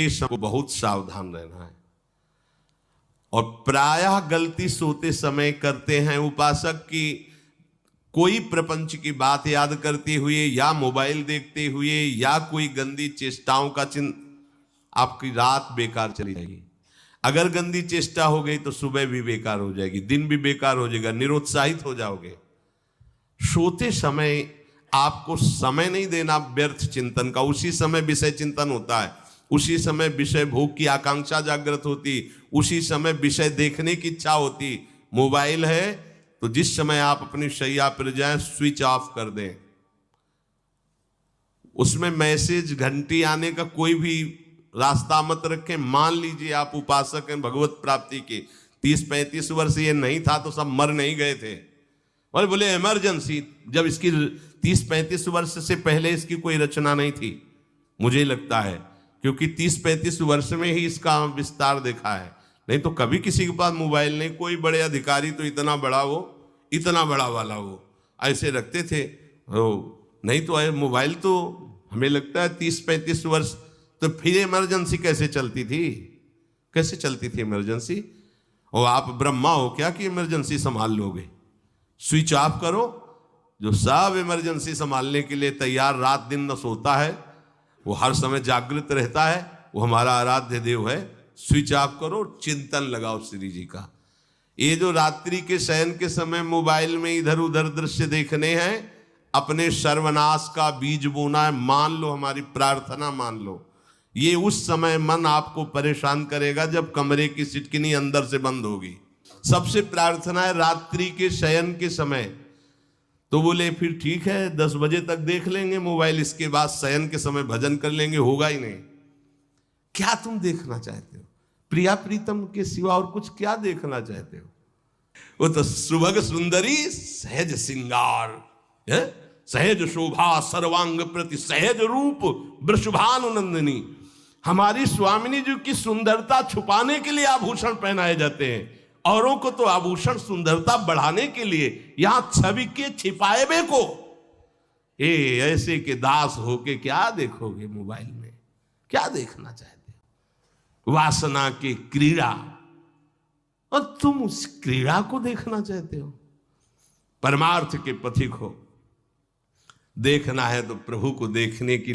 सबको बहुत सावधान रहना है। और प्रायः गलती सोते समय करते हैं उपासक की कोई प्रपंच की बात याद करते हुए या मोबाइल देखते हुए या कोई गंदी चेष्टाओं का आपकी रात बेकार चली जाएगी। अगर गंदी चेष्टा हो गई तो सुबह भी बेकार हो जाएगी, दिन भी बेकार हो जाएगा, निरुत्साहित हो जाओगे। सोते समय आपको समय नहीं देना व्यर्थ चिंतन का। उसी समय विषय चिंतन होता है, उसी समय विषय भोग की आकांक्षा जागृत होती, उसी समय विषय देखने की इच्छा होती। मोबाइल है तो जिस समय आप अपनी शैया पर जाएं स्विच ऑफ कर दें। उसमें मैसेज घंटी आने का कोई भी रास्ता मत रखें। मान लीजिए आप उपासक हैं भगवत प्राप्ति के, 30-35 वर्ष ये नहीं था तो सब मर नहीं गए थे। और बोले इमरजेंसी, जब इसकी 30-35 वर्ष से पहले इसकी कोई रचना नहीं थी, मुझे लगता है, क्योंकि 30-35 वर्ष में ही इसका विस्तार देखा है। नहीं तो कभी किसी के पास मोबाइल नहीं। कोई बड़े अधिकारी तो इतना बड़ा वो, इतना बड़ा वाला वो ऐसे रखते थे। नहीं तो मोबाइल तो हमें लगता है 30-35 वर्ष। तो फिर इमरजेंसी कैसे चलती थी? कैसे चलती थी इमरजेंसी? और आप ब्रह्मा हो क्या कि इमरजेंसी संभाल लोगे? स्विच ऑफ करो। जो सब इमरजेंसी संभालने के लिए तैयार, रात दिन न सोता है, वो हर समय जागृत रहता है, वो हमारा आराध्य देव है। स्विच ऑफ करो, चिंतन लगाओ श्री जी का। ये जो रात्रि के शयन के समय मोबाइल में इधर उधर दृश्य देखने हैं, अपने सर्वनाश का बीज बोना है। मान लो, हमारी प्रार्थना मान लो, ये उस समय मन आपको परेशान करेगा जब कमरे की सिटकिनी अंदर से बंद होगी। सबसे प्रार्थना है रात्रि के शयन के समय। तो बोले फिर ठीक है 10 बजे तक देख लेंगे मोबाइल, इसके बाद शयन के समय भजन कर लेंगे। होगा ही नहीं। क्या तुम देखना चाहते हो? प्रिया प्रीतम के सिवा और कुछ क्या देखना चाहते हो? वो तो सुभग सुंदरी सहज सिंगार, सहज शोभा सर्वांग प्रति सहज रूप वृषभानुनंदिनी। हमारी स्वामिनी जी की सुंदरता छुपाने के लिए आभूषण पहनाए जाते हैं। औरों को तो आभूषण सुंदरता बढ़ाने के लिए, यहां छवि के छिपाए को ऐसे के दास होके क्या देखोगे मोबाइल में? क्या देखना चाहते हो? वासना की क्रीड़ा, और तुम उस क्रीड़ा को देखना चाहते हो। परमार्थ के पथिक हो। देखना है तो प्रभु को देखने की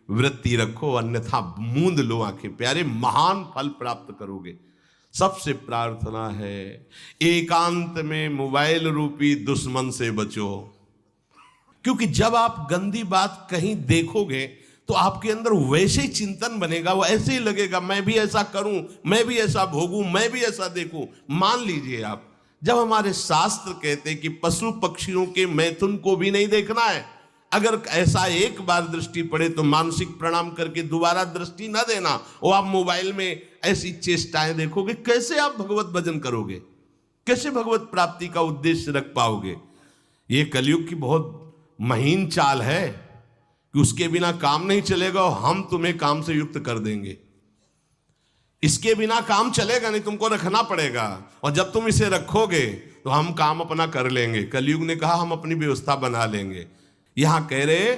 वृत्ति रखो, अन्यथा मूंद लो आंखें। प्यारे, महान फल प्राप्त करोगे। सबसे प्रार्थना है एकांत में मोबाइल रूपी दुश्मन से बचो। क्योंकि जब आप गंदी बात कहीं देखोगे तो आपके अंदर वैसे ही चिंतन बनेगा। वो ऐसे ही लगेगा, मैं भी ऐसा करूं, मैं भी ऐसा भोगूं, मैं भी ऐसा देखूं। मान लीजिए आप, जब हमारे शास्त्र कहते हैं कि पशु पक्षियों के मैथुन को भी नहीं देखना है, अगर ऐसा एक बार दृष्टि पड़े तो मानसिक प्रणाम करके दोबारा दृष्टि न देना। और आप मोबाइल में ऐसी चेष्टाएं देखोगे, कैसे आप भगवत भजन करोगे? कैसे भगवत प्राप्ति का उद्देश्य रख पाओगे? ये कलयुग की बहुत महीन चाल है कि उसके बिना काम नहीं चलेगा और हम तुम्हें काम से युक्त कर देंगे। इसके बिना काम चलेगा नहीं, तुमको रखना पड़ेगा। और जब तुम इसे रखोगे तो हम काम अपना कर लेंगे। कलयुग ने कहा हम अपनी व्यवस्था बना लेंगे। यहां कह रहे,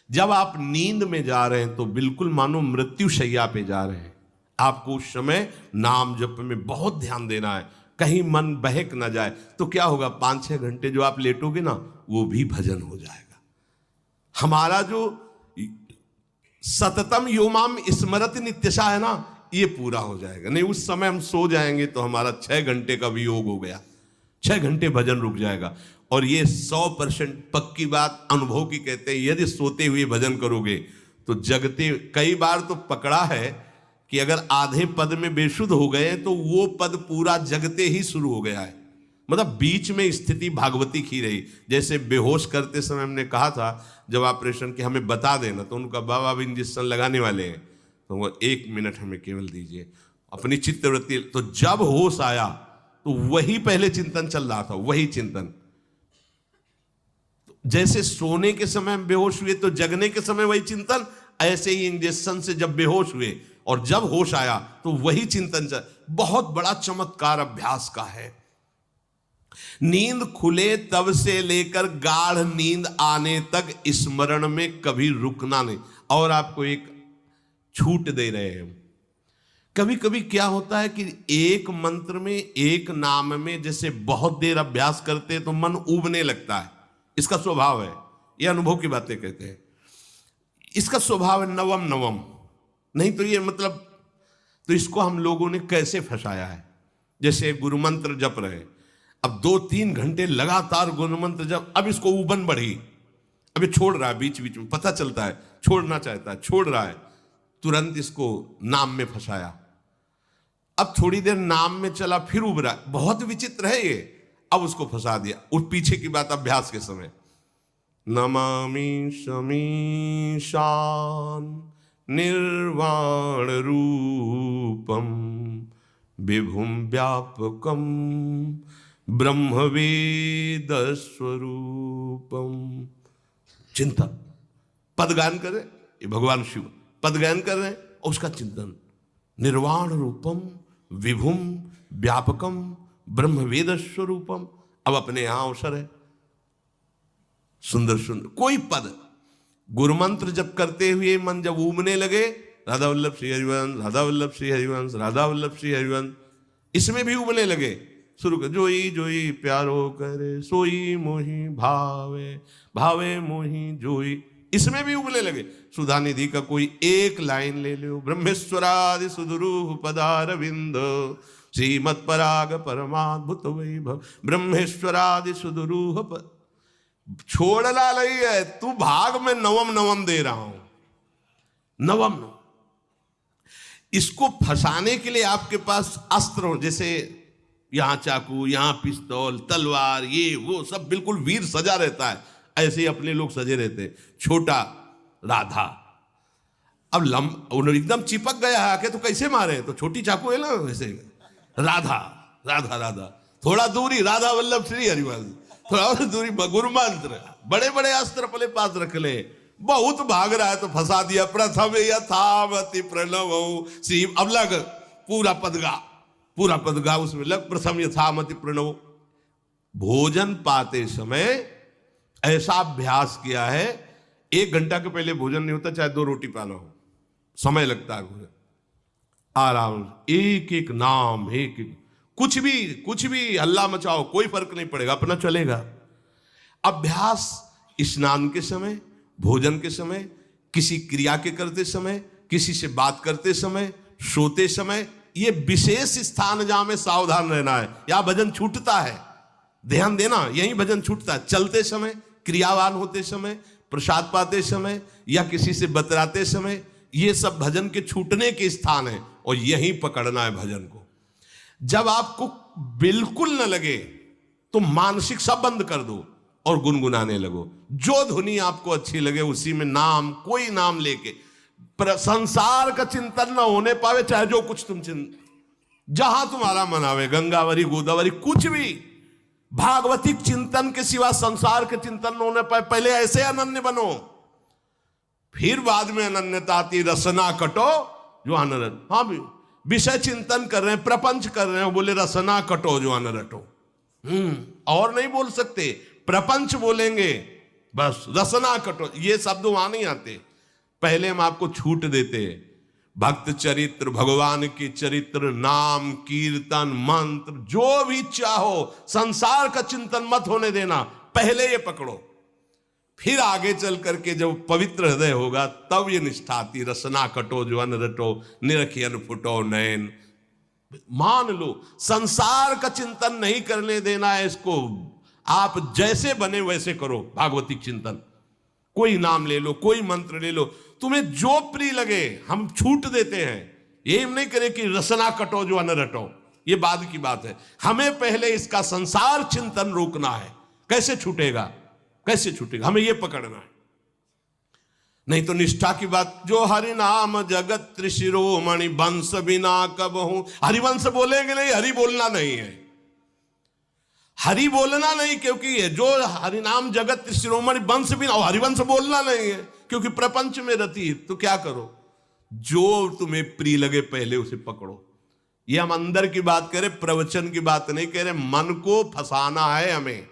जब आप नींद में जा रहे हैं तो बिल्कुल मानो मृत्यु शैया पे जा रहे हैं। आपको उस समय नाम जप में बहुत ध्यान देना है, कहीं मन बहक ना जाए। तो क्या होगा, 5-6 घंटे जो आप लेटोगे ना, वो भी भजन हो जाएगा। हमारा जो सततम योमाम स्मरति नित्यशा है ना, ये पूरा हो जाएगा। नहीं, उस समय हम सो जाएंगे तो हमारा 6 घंटे का वियोग हो गया, 6 घंटे भजन रुक जाएगा। और ये 100% पक्की बात अनुभव की कहते हैं। यदि सोते हुए भजन करोगे तो जगते, कई बार तो पकड़ा है कि अगर आधे पद में बेशुद्ध हो गए तो वो पद पूरा जगते ही शुरू हो गया है। मतलब बीच में स्थिति भागवती की रही। जैसे बेहोश करते समय हमने कहा था, जब ऑपरेशन के हमें बता देना, तो उनका बाबा अब इंजेक्शन लगाने वाले हैं, तो वो 1 मिनट हमें केवल दीजिए, अपनी चित्तवृत्ति। तो जब होश आया तो वही पहले चिंतन चल रहा था, वही चिंतन। जैसे सोने के समय हम बेहोश हुए तो जगने के समय वही चिंतन, ऐसे ही इंजेक्शन से जब बेहोश हुए और जब होश आया तो वही चिंतन चल। बहुत बड़ा चमत्कार अभ्यास का है। नींद खुले तब से लेकर गाढ़ नींद आने तक स्मरण में कभी रुकना नहीं। और आपको एक छूट दे रहे हैं। कभी कभी क्या होता है कि एक मंत्र में, एक नाम में जैसे बहुत देर अभ्यास करते हैं तो मन उबने लगता है। इसका स्वभाव है, ये अनुभव की बातें कहते हैं। इसका स्वभाव है नवम नवम, नहीं तो ये मतलब, तो इसको हम लोगों ने कैसे फंसाया है। जैसे गुरु मंत्र जप रहे, अब 2-3 घंटे लगातार गुरु मंत्र जप, अब इसको उबन बढ़ी, अब ये छोड़ रहा है, बीच बीच में पता चलता है छोड़ना चाहता है, छोड़ रहा है, तुरंत इसको नाम में फंसाया। अब थोड़ी देर नाम में चला, फिर उब रहा, बहुत विचित्र है ये, अब उसको फंसा दिया। उस पीछे की बात अभ्यास के समय, नमामि शमीशान निर्वाण रूपम विभुम व्यापकम ब्रह्मवेद स्वरूपम। चिंतन, पदगान कर रहे, ये भगवान शिव पदगान कर रहे हैं और उसका चिंतन, निर्वाण रूपम विभुम व्यापकम ब्रह्मवेद स्वरूपम। अब अपने यहां अवसर है, सुंदर सुंदर कोई पद, गुरुमंत्र जब करते हुए मन जब उबने लगे, राधा वल्लभ श्री हरिवंश, राधा वल्लभ श्री हरिवंश, राधा वल्लभ श्री हरिवंश, इसमें भी उबने लगे, शुरू कर, जोई जोई प्यारो करे सोई मोही भावे, भावे मोही जोई, इसमें भी उबने लगे। सुधा निधि का कोई एक लाइन ले लो, ब्रह्मेश्वरादि सुदुरूह पदारविंद श्रीमत् पराग परमाद्भुत वैभव, ब्रह्मेश्वरादि सुदुरूह छोड़ना नहीं है, तू भाग में नवम नवम दे रहा हूं, नवम नवम। इसको फंसाने के लिए आपके पास अस्त्र हो, जैसे यहां चाकू, यहां पिस्तौल, तलवार, ये वो सब बिल्कुल वीर सजा रहता है, ऐसे ही अपने लोग सजे रहते। छोटा राधा, अब एकदम चिपक गया है आके तो कैसे मारे, तो छोटी चाकू है ना वैसे, राधा राधा राधा, थोड़ा दूरी राधा वल्लभ श्री हरिवंश, थोड़ा और दूरी गुरु मंत्र, बड़े बड़े अस्त्र अपने पास रख ले, बहुत भाग रहा है तो फंसा दिया। प्रथम यथावति प्रणव श्री, अब लग पूरा पदगा, पूरा पदगा उसमें लग, प्रथम यथामति प्रणव। भोजन पाते समय ऐसा अभ्यास किया है, 1 घंटा के पहले भोजन नहीं होता, चाहे 2 रोटी पाना हो, समय लगता है भोजन, आराम, एक एक नाम, एक एक, कुछ भी हल्ला मचाओ, कोई फर्क नहीं पड़ेगा, अपना चलेगा। अभ्यास स्नान के समय, भोजन के समय, किसी क्रिया के करते समय, किसी से बात करते समय, सोते समय, ये विशेष स्थान जहां में सावधान रहना है, या भजन छूटता है, ध्यान देना, यही भजन छूटता है। चलते समय, क्रियावान होते समय, प्रसाद पाते समय, या किसी से बतराते समय, ये सब भजन के छूटने के स्थान है, और यही पकड़ना है भजन को। जब आपको बिल्कुल न लगे तो मानसिक सब बंद कर दो और गुनगुनाने लगो, जो धुनी आपको अच्छी लगे उसी में नाम, कोई नाम लेके, संसार का चिंतन न होने पावे, चाहे जो कुछ तुम जहां तुम्हारा मन आवे, गंगावरी गोदावरी, कुछ भी, भागवतिक चिंतन के सिवा संसार के चिंतन न होने पाए, पहले ऐसे अनन्य बनो, फिर बाद में अनन्यता आती, रसना कटो जो अनरट। हाँ भी विषय चिंतन कर रहे हैं, प्रपंच कर रहे हैं, बोले रसना कटो जो अनरटो, और नहीं बोल सकते, प्रपंच बोलेंगे बस, रसना कटो, ये शब्द वहां नहीं आते। पहले हम आपको छूट देते, भक्त चरित्र, भगवान के चरित्र, नाम, कीर्तन, मंत्र, जो भी चाहो, संसार का चिंतन मत होने देना, पहले ये पकड़ो, फिर आगे चल करके जब पवित्र हृदय होगा तब ये निष्ठा आती, रसना कटो जो अन रटो, निरखियन फुटो नयन। मान लो संसार का चिंतन नहीं करने देना है इसको, आप जैसे बने वैसे करो भागवतिक चिंतन, कोई नाम ले लो, कोई मंत्र ले लो, तुम्हें जो प्रिय लगे, हम छूट देते हैं। ये नहीं करे कि रसना कटो जो अन रटो, ये बाद की बात है, हमें पहले इसका संसार चिंतन रोकना है। कैसे छूटेगा, कैसे छूटेगा, हमें यह पकड़ना है, नहीं तो निष्ठा की बात। जो हरि नाम जगत त्रिशिरोमणि वंश बिना कबहू, हरिवंश बोलेंगे नहीं, हरि बोलना नहीं है, हरि बोलना नहीं, क्योंकि जो हरि नाम जगत त्रिशिरोमणि वंश बिना, और हरिवंश बोलना नहीं है क्योंकि प्रपंच में रति। तो क्या करो, जो तुम्हें प्रिय लगे पहले उसे पकड़ो। ये हम अंदर की बात करें, प्रवचन की बात नहीं कह रहे, मन को फंसाना है हमें।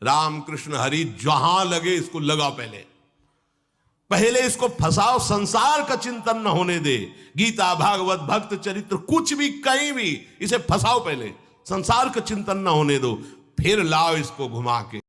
राम कृष्ण हरि जहां लगे इसको लगा, पहले पहले इसको फंसाओ, संसार का चिंतन न होने दे। गीता, भागवत, भक्त चरित्र, कुछ भी कहीं भी इसे फंसाओ, पहले संसार का चिंतन न होने दो, फिर लाओ इसको घुमा के।